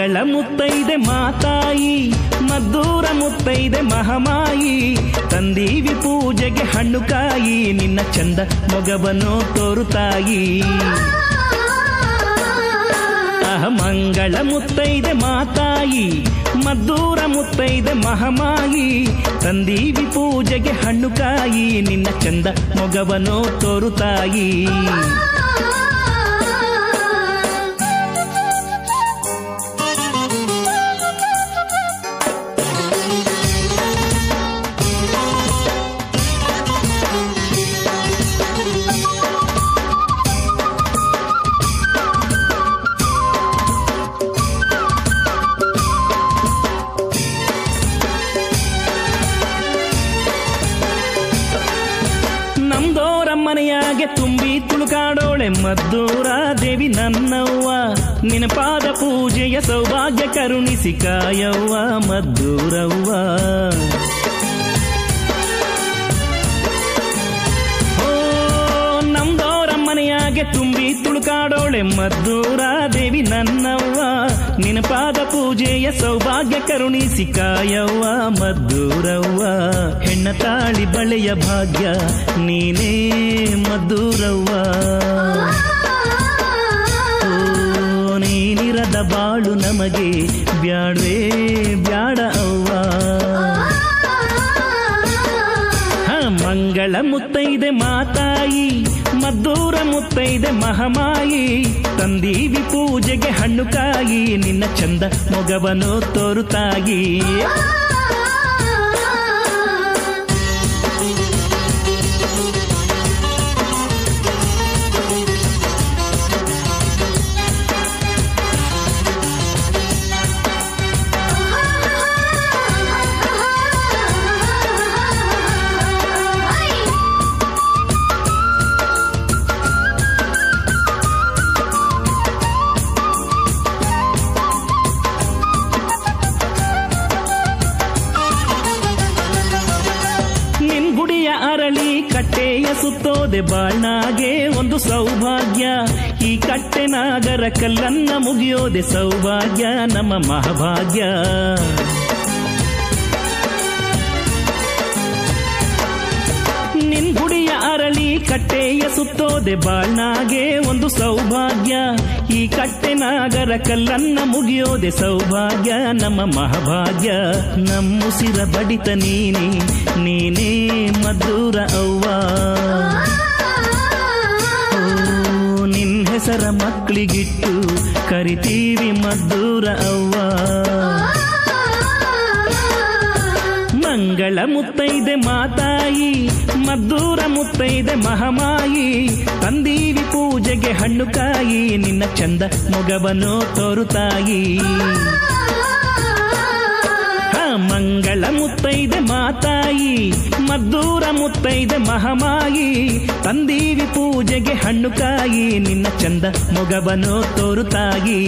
ಮಂಗಳ ಮುತ್ತೈದೆ ಮಾತಾಯಿ, ಮದ್ದೂರ ಮುತ್ತೈದೆ ಮಹಾಮಾಯಿ, ತಂದೀವಿ ಪೂಜೆಗೆ ಹಣ್ಣು ಕಾಯಿ, ನಿನ್ನ ಚಂದ ಮೊಗವನ್ನು ತೋರುತ್ತಾಯಿ. ಮಂಗಳ ಮುತ್ತೈದೆ ಮಾತಾಯಿ, ಮದ್ದೂರ ಮುತ್ತೈದೆ ಮಹಾಮಾಯಿ, ತಂದೀವಿ ಪೂಜೆಗೆ ಹಣ್ಣು ಕಾಯಿ, ನಿನ್ನ ಚಂದ ಮೊಗವನ್ನು ತೋರುತ್ತಾಯಿ. ಮನೆಯಾಗೆ ತುಂಬಿ ತುಳುಕಾಡೋಳೆ ಮದ್ದೂರ ದೇವಿ ನನ್ನವ್ವ, ನಿನ್ನ ಪಾದ ಪೂಜೆಯ ಸೌಭಾಗ್ಯ ಕರುಣಿಸಿ ಕಾಯವ್ವ ಮದ್ದೂರವ್ವ. ನಮ್ದೋರ ಮನೆಯಾಗೆ ತುಂಬಿ ತುಳುಕಾಡೋಳೆ ಮದ್ದೂರ ದೇವಿ ನನ್ನವ್ವ, ನಿನ್ನ ಪಾದ ಪೂಜೆಯ ಸೌಭಾಗ್ಯ ಕರುಣಿಸಿ ಕಾಯವ್ವ ಮದ್ದೂರವ್ವ. ಹೆಣ್ಣ ತಾಳಿ ಬಳೆಯ ಭಾಗ್ಯ ನೀನೇ ಮದ್ದೂರವ್ವ, ನೀನಿರದ ಬಾಳು ನಮಗೆ ಬ್ಯಾಡ್ವೇ ಬ್ಯಾಡ ಅವ್ವ. ಮಂಗಳ ಮುತ್ತೈದೆ ಮಾತಾಯಿ, ಮದ್ದೂರ ಮುತ್ತೈದೆ ಮಹಾಮಾಯಿ, ತಂದೀವಿ ಪೂಜೆಗೆ ಹಣ್ಣು ಕಾಯಿ, ನಿನ್ನ ಚಂದ ಮೊಗವನ್ನು ತೋರುತ್ತಾಯಿ. ಅರಳಿ ಕಟ್ಟೆಯ ಸುತ್ತೋದೆ ಬಾಳ್ನಾಗೆ ಒಂದು ಸೌಭಾಗ್ಯ, ಈ ಕಟ್ಟೆ ನಾಗರ ಕಲ್ಲನ್ನ ಮುಗಿಯೋದೆ ಸೌಭಾಗ್ಯ ನಮ್ಮ ಮಹಾಭಾಗ್ಯ. ನಿನ್ ಗುಡಿಯ ಅರಳಿ ಕಟ್ಟೆಯ ಸುತ್ತೋದೆ ಬಾಳ್ನಾಗೆ ಒಂದು ಸೌಭಾಗ್ಯ, ಈ ಕಟ್ಟೆ ನಾಗರ ಕಲ್ಲನ್ನ ಮುಗಿಯೋದೆ ಸೌಭಾಗ್ಯ ನಮ್ಮ ಮಹಾಭಾಗ್ಯ. ನಮ್ಮುಸಿರ ಬಡಿತ ನೀನೇ ನೀನೇ ಮದ್ದೂರ ಅವ್ವ, ನಿನ್ ಹೆಸರ ಮಕ್ಕಳಿಗಿಟ್ಟು ಕರಿತೀವಿ ಮದ್ದೂರ ಅವ್ವ. ಮಂಗಳ ಮುತ್ತೈದೆ ಮಾತಾಯಿ, ಮದ್ದೂರ ಮುತ್ತೈದೆ ಮಹಾಮಾಯಿ, ತಂದೀವಿ ಪೂಜೆಗೆ ಹಣ್ಣು ಕಾಯಿ, ನಿನ್ನ ಚಂದ ಮೊಗವನ್ನು ತೋರುತ್ತಾಯಿ. ಮಂಗಳ ಮುತ್ತೈದೆ ಮಾತಾಯಿ, ಮದ್ದೂರ ಮುತ್ತೈದೆ ಮಹಾಮಾಯಿ, ತಂದೀವಿ ಪೂಜೆಗೆ ಹಣ್ಣು ಕಾಯಿ, ನಿನ್ನ ಚಂದ ಮೊಗವನ್ನು ತೋರುತ್ತಾಯಿ.